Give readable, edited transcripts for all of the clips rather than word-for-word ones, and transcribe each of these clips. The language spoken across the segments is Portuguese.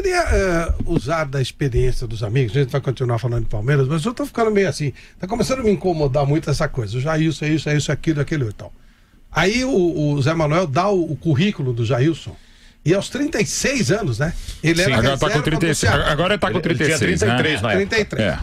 queria usar da experiência dos amigos, a gente vai continuar falando de Palmeiras, mas eu tô ficando meio assim, tá começando a me incomodar muito essa coisa, o Jailson é isso, aquilo e tal. Aí o Zé Manuel dá o currículo do Jailson, e aos 36 anos, né? Ele era agora tá com 36, agora ele tá com 36, ele tinha 33, né? 33.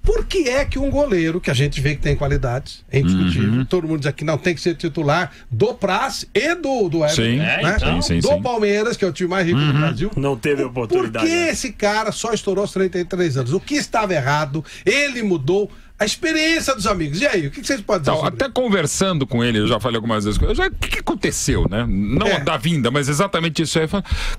Por que é que um goleiro, que a gente vê que tem qualidades, é indiscutível, todo mundo diz aqui, não, tem que ser titular do Praz e do Everton, né? Do Palmeiras, que é o time mais rico do Brasil. Não teve oportunidade. Por que esse cara só estourou aos 33 anos? O que estava errado? Ele mudou a experiência dos amigos. E aí, o que vocês podem dizer sobre até isso? Conversando com ele, eu já falei algumas vezes, o que aconteceu, né? Não da vinda, mas exatamente isso aí.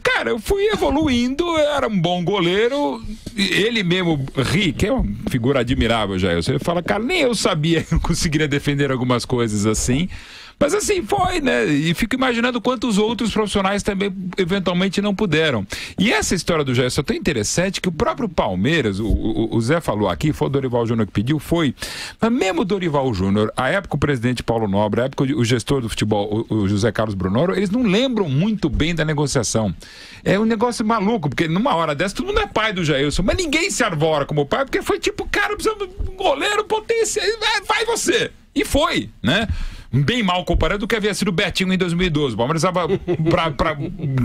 Cara, eu fui evoluindo, eu era um bom goleiro, ele mesmo ri, que é uma figura admirável, Jailson. Ele fala, cara, nem eu sabia que eu conseguiria defender algumas coisas assim. Mas assim, foi, né? E fico imaginando quantos outros profissionais também eventualmente não puderam. E essa história do Jailson é tão interessante que o próprio Palmeiras, o Zé falou aqui, foi o Dorival Júnior que pediu, mas mesmo o Dorival Júnior, a época o presidente Paulo Nobre, a época o gestor do futebol, o José Carlos Brunoro, eles não lembram muito bem da negociação. É um negócio maluco, porque numa hora dessa todo mundo é pai do Jailson, mas ninguém se arvora como pai, porque foi tipo, cara, precisamos de um goleiro potência, vai você. E foi, né? Bem mal comparado do que havia sido o Betinho em 2012. O Palmeiras estava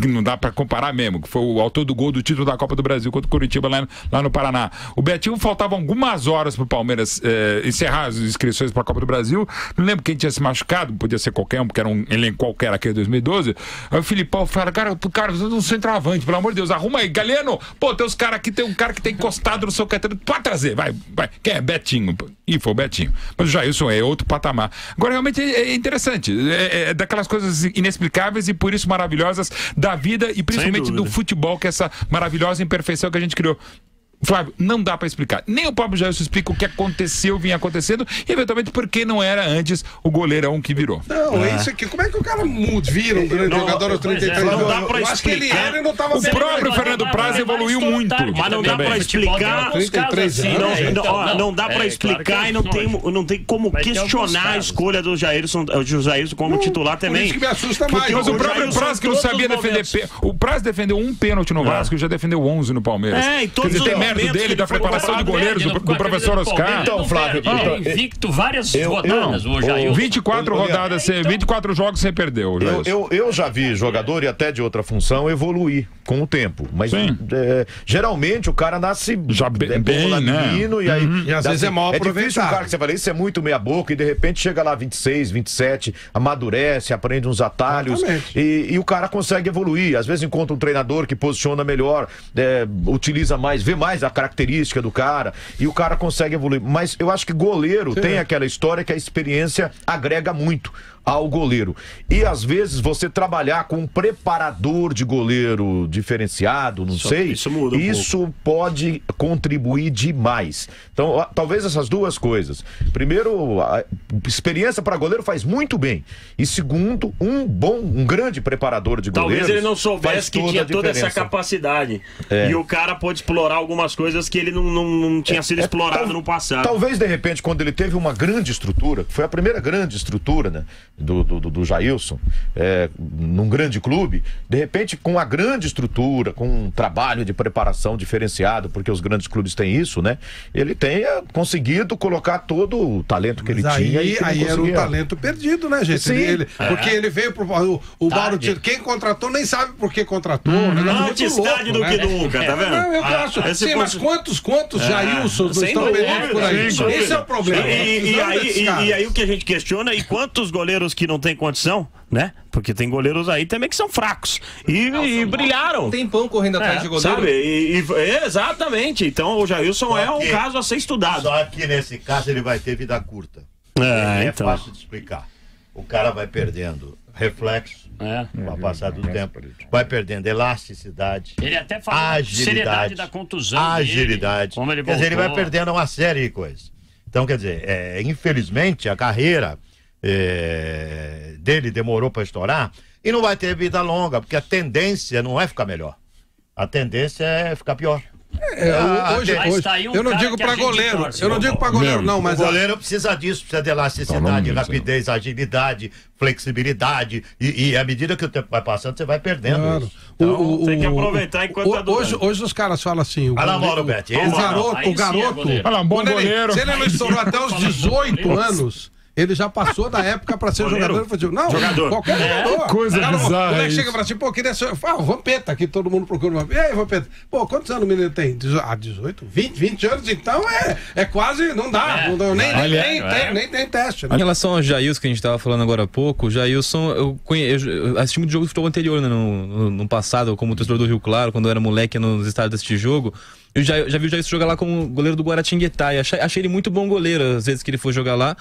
não dá pra comparar mesmo, que foi o autor do gol do título da Copa do Brasil contra o Curitiba lá no Paraná. O Betinho faltavam algumas horas pro Palmeiras encerrar as inscrições pra Copa do Brasil. Não lembro quem tinha se machucado, podia ser qualquer um, porque era um elenco qualquer aqui em 2012. Aí o Filipão fala, cara, você é um centroavante, pelo amor de Deus, arruma aí, Galeno, pô, tem uns caras aqui, tem um cara que tem encostado no seu Caetano, pode trazer, vai. Quem é? Betinho. E foi o Betinho. Mas o Jailson é outro patamar. Agora, realmente, é interessante, é daquelas coisas inexplicáveis e por isso maravilhosas da vida e principalmente do futebol, que é essa maravilhosa imperfeição que a gente criou. Flávio, não dá pra explicar. Nem o próprio Jailson explica o que aconteceu, vinha acontecendo e eventualmente por que não era antes o goleirão que virou. Não, é isso aqui. Como é que o cara vira um grande jogador aos 33 anos? Não dá pra eu acho que ele explicar. era e não tava O próprio Fernando Praz evoluiu muito. Mas não dá pra explicar. 33 anos. Não dá pra explicar e não tem como questionar a escolha do Jailson como titular também. Por isso que me assusta mais. Mas o próprio Praz que não sabia defender. O Praz defendeu um pênalti no Vasco e já defendeu 11 no Palmeiras. E todos os mérito dele, da preparação de goleiros, do professor Oscar. Então, Flávio, invicto várias rodadas, o Jailson. 24 rodadas, 24 jogos sem perder. Eu já vi jogador e até de outra função evoluir com o tempo, mas geralmente o cara nasce já bem, menino, e aí e às vezes é mal aproveitado. É difícil um cara que você fala, isso é muito meia boca e de repente chega lá 26, 27, amadurece, aprende uns atalhos e o cara consegue evoluir. Às vezes encontra um treinador que posiciona melhor, utiliza mais, vê mais a característica do cara e o cara consegue evoluir. Mas eu acho que goleiro tem aquela história que a experiência agrega muito ao goleiro. E às vezes você trabalhar com um preparador de goleiro diferenciado, isso pode contribuir demais. Então, talvez essas duas coisas. Primeiro, a experiência para goleiro faz muito bem. E segundo, um grande preparador de goleiro. Talvez ele não soubesse que tinha toda essa capacidade. E o cara pode explorar algumas coisas que ele não tinha sido explorado no passado. Talvez, de repente, quando ele teve uma grande estrutura, foi a primeira grande estrutura, né? Do Jailson, num grande clube, de repente com a grande estrutura, com um trabalho de preparação diferenciado, porque os grandes clubes têm isso, né? Ele tenha conseguido colocar todo o talento que ele tinha. Aí era um talento perdido, né, gente? Porque ele veio pro o Mauro, quem contratou nem sabe por que contratou. Anti-estádio do que nunca, tá vendo? Eu acho. Mas quantos Jailson estão perdidos por aí? Esse é o problema. E aí o que a gente questiona, e quantos goleiros que não tem condição, né? Porque tem goleiros aí também que são fracos e brilharam. Tem pão correndo atrás de goleiro. Sabe? Exatamente. Então o Jailson é um caso a ser estudado. Só que nesse caso ele vai ter vida curta. É fácil de explicar. O cara vai perdendo reflexo com o passar do tempo, vai perdendo elasticidade, ele até fala seriedade da contusão, agilidade. Quer dizer, ele vai perdendo uma série de coisas. Então, quer dizer, infelizmente a carreira dele demorou para estourar e não vai ter vida longa, porque a tendência não é ficar melhor, a tendência é ficar pior. Eu não digo para goleiro. Eu não digo para goleiro, não, mas. O goleiro precisa disso, precisa de elasticidade, rapidez, agilidade, flexibilidade. E à medida que o tempo vai passando, você vai perdendo. Claro. Então, tem que aproveitar enquanto tá durando. Hoje os caras falam assim. Olha lá, Mauro Betti. O garoto. Olha lá, um bom goleiro. Se ele não estourou até os 18 anos. Ele já passou da época pra ser jogador. Não, qualquer jogador. Coisa bizarra. O moleque chega pra ti, pô, queria ser. Fala, Vampeta, aqui todo mundo procura uma. E aí, Vampeta? Pô, quantos anos o menino tem? 18? 20 anos, então é quase. Não dá. Nem tem teste. Né? Em relação ao Jailson, que a gente tava falando agora há pouco, o Jailson, eu assisti muito jogo de futebol anterior, né, no passado, como torcedor do Rio Claro, quando eu era moleque nos estádios desse jogo. Eu já vi o Jailson jogar lá como goleiro do Guaratinguetá. E achei ele muito bom goleiro, às vezes que ele foi jogar lá.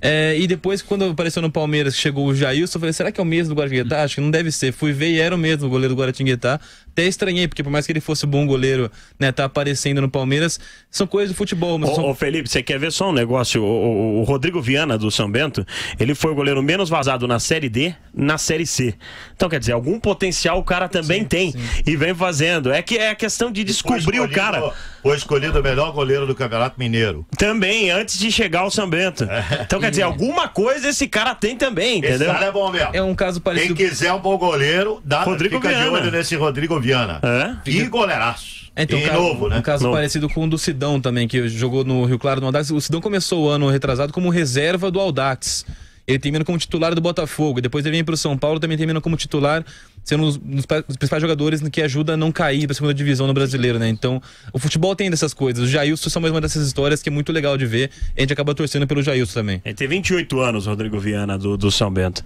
E depois, quando apareceu no Palmeiras, chegou o Jailson, eu falei, será que é o mesmo do Guaratinguetá? Acho que não deve ser. Fui ver e era o mesmo, o goleiro do Guaratinguetá. Até estranhei, porque por mais que ele fosse bom goleiro, né, tá aparecendo no Palmeiras, são coisas do futebol. Mas Ô Felipe, você quer ver só um negócio? O Rodrigo Viana, do São Bento, ele foi o goleiro menos vazado na Série D, na Série C. Então, quer dizer, algum potencial o cara também tem. E vem fazendo. É a questão de descobrir o cara. Foi escolhido o melhor goleiro do Campeonato Mineiro. Também, antes de chegar ao São Bento. Então, quer dizer, alguma coisa esse cara tem também, entendeu? Esse cara é bom mesmo. É um caso parecido. Quem quiser um bom goleiro, fica de olho nesse Rodrigo Viana. E goleiraço. Então, novo, né? Um caso parecido com o do Sidão também, que jogou no Rio Claro, no Audax. O Sidão começou o ano retrasado como reserva do Audax. Ele termina como titular do Botafogo. Depois ele vem para o São Paulo, também termina como titular, sendo um dos principais jogadores que ajuda a não cair para a segunda divisão no brasileiro, né? Então, o futebol tem dessas coisas. O Jailson é mais uma dessas histórias que é muito legal de ver. A gente acaba torcendo pelo Jailson também. Ele tem 28 anos, Rodrigo Viana, do São Bento.